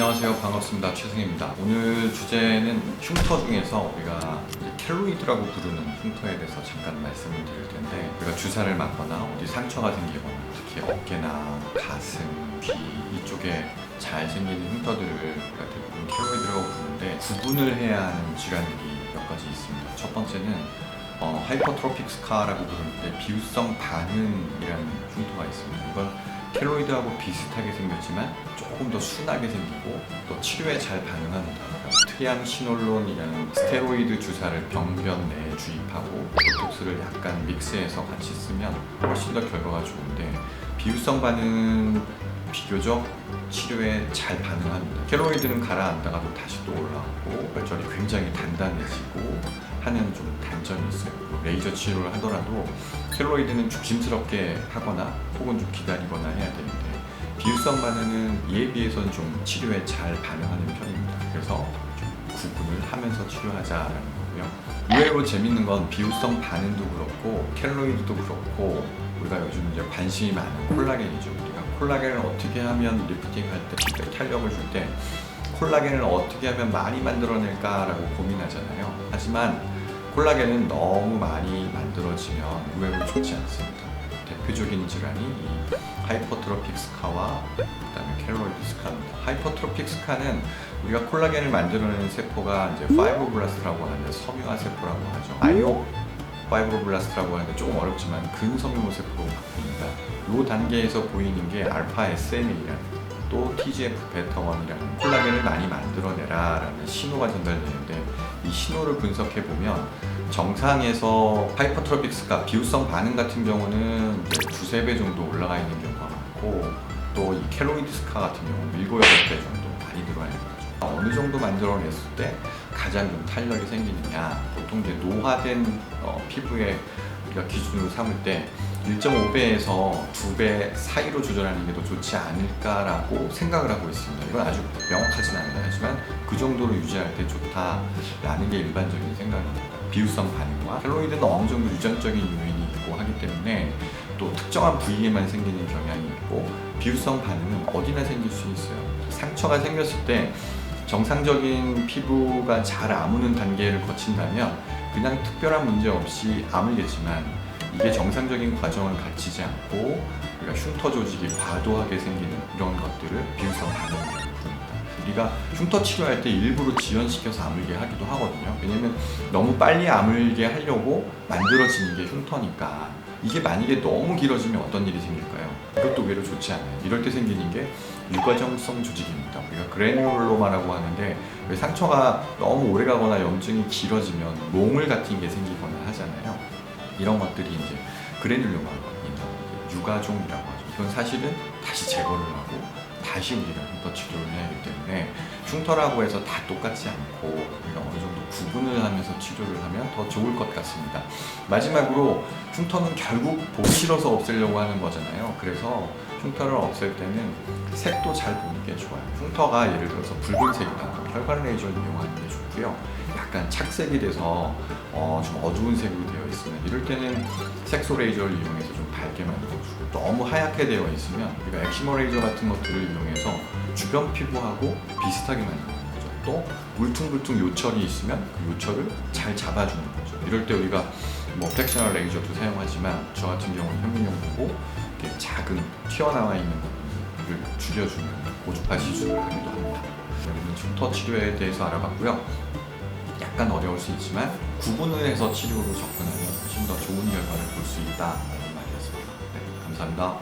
안녕하세요. 반갑습니다. 최승입니다. 오늘 주제는 흉터 중에서 우리가 켈로이드라고 부르는 흉터에 대해서 잠깐 말씀을 드릴 텐데, 우리가 주사를 맞거나 어디 상처가 생기거나 특히 어깨나 가슴, 귀 이쪽에 잘 생기는 흉터들을 우리가 대부분 켈로이드라고 부르는데, 구분을 해야 하는 질환들이 몇 가지 있습니다. 첫 번째는 하이퍼트로픽 스카라고 부르는데, 비유성 반응이라는 흉터가 있습니다. 이건 켈로이드하고 비슷하게 생겼지만 조금 더 순하게 생기고 또 치료에 잘 반응합니다. 트리암시놀론이라는 스테로이드 주사를 병변 내에 주입하고 보톡스를 약간 믹스해서 같이 쓰면 훨씬 더 결과가 좋은데, 비유성 반응은 비교적 치료에 잘 반응합니다. 켈로이드는 가라앉다가도 다시 또 올라오고 관절이 굉장히 단단해지고 하는 좀 단점이 있어요. 레이저 치료를 하더라도 켈로이드는 조심스럽게 하거나 혹은 좀 기다리거나 해야 되는데, 비유성 반응은 이에 비해서는 좀 치료에 잘 반응하는 편입니다. 그래서 좀 구분을 하면서 치료하자라는 거고요. 의외로 재밌는 건 비유성 반응도 그렇고 켈로이드도 그렇고 우리가 요즘 이제 관심이 많은 콜라겐이죠. 우리가 콜라겐을 어떻게 하면 리프팅할 때 진짜 탄력을 줄 때 콜라겐을 어떻게 하면 많이 만들어낼까라고 고민하잖아요. 하지만 콜라겐은 너무 많이 만들어지면 의외로 좋지 않습니다. 대표적인 질환이 이 하이퍼트로픽 스카와 그다음에 켈로이드 스카입니다. 하이퍼트로픽 스카는 우리가 콜라겐을 만들어내는 세포가 이제 파이브로블라스트라고 하는데, 섬유화 세포라고 하죠. 아이오 파이브로블라스트라고 하는데 조금 어렵지만 근섬유 세포로 바뀝니다. 이 단계에서 보이는 게 알파 SMA라는 또 TGF 베타1이라는 콜라겐을 많이 만들어내라라는 신호가 전달되는데, 이 신호를 분석해 보면 정상에서 하이퍼트로픽 스카 비유성 반응 같은 경우는 이제 두세 배 정도 올라가 있는 경우가 많고, 또 이 켈로이드 스카 같은 경우는 7, 8배 정도 많이 들어와 있는 거죠. 어느 정도 만들어냈을 때 가장 좀 탄력이 생기느냐, 보통 이제 노화된 피부에 우리가 기준으로 삼을 때 1.5배에서 2배 사이로 조절하는 게 더 좋지 않을까라고 생각을 하고 있습니다. 이건 아주 명확하진 않아요. 하지만 그 정도로 유지할 때 좋다라는 게 일반적인 생각입니다. 비유성 반응과 켈로이드는 어느 정도 유전적인 요인이 있고 하기 때문에 또 특정한 부위에만 생기는 경향이 있고, 비유성 반응은 어디나 생길 수 있어요. 상처가 생겼을 때 정상적인 피부가 잘 아무는 단계를 거친다면 그냥 특별한 문제 없이 아물겠지만, 이게 정상적인 과정을 갖추지 않고 우리가 흉터 조직이 과도하게 생기는 이런 것들을 비유성 반응이라고 부릅니다. 우리가 흉터 치료할 때 일부러 지연시켜서 아물게 하기도 하거든요. 왜냐면 너무 빨리 아물게 하려고 만들어지는 게 흉터니까. 이게 만약에 너무 길어지면 어떤 일이 생길까요? 이것도 외로 좋지 않아요. 이럴 때 생기는 게 유과정성 조직입니다. 우리가 그래뉴로마라고 하는데, 상처가 너무 오래가거나 염증이 길어지면 몽을 같은 게 생기거나 하잖아요. 이런 것들이 이제 그래뉴로마입니다. 유과종이라고 하죠. 이건 사실은 다시 제거를 하고 다시 우리가 흉터 치료를 해야 하기 때문에 흉터라고 해서 다 똑같지 않고 우리가 어느 정도 구분을 하면서 치료를 하면 더 좋을 것 같습니다. 마지막으로, 흉터는 결국 보기 싫어서 없애려고 하는 거잖아요. 그래서 흉터를 없앨 때는 색도 잘 보는 게 좋아요. 흉터가 예를 들어서 붉은색이다, 혈관 레이저를 이용하는 게 좋고요. 약간 착색이 돼서 좀 어두운 색으로 되어 있으면, 이럴 때는 색소 레이저를 이용해서 좀 밝게 만들어주고, 너무 하얗게 되어 있으면 우리가 엑시머 레이저 같은 것들을 이용해서 주변 피부하고 비슷하게 만드는 거죠. 또 울퉁불퉁 요철이 있으면 그 요철을 잘 잡아주는 거죠. 이럴 때 우리가 프랙셔널 레이저도 사용하지만, 저 같은 경우는 현미경 보고 이렇게 작은 튀어나와 있는 부분을 줄여주는 고주파 시술을 하기도 합니다. 여러분, 흉터 치료에 대해서 알아봤고요. 약간 어려울 수 있지만 구분을 해서 치료로 접근하면 훨씬 더 좋은 결과를 볼 수 있다라는 말이었습니다. 네, 감사합니다.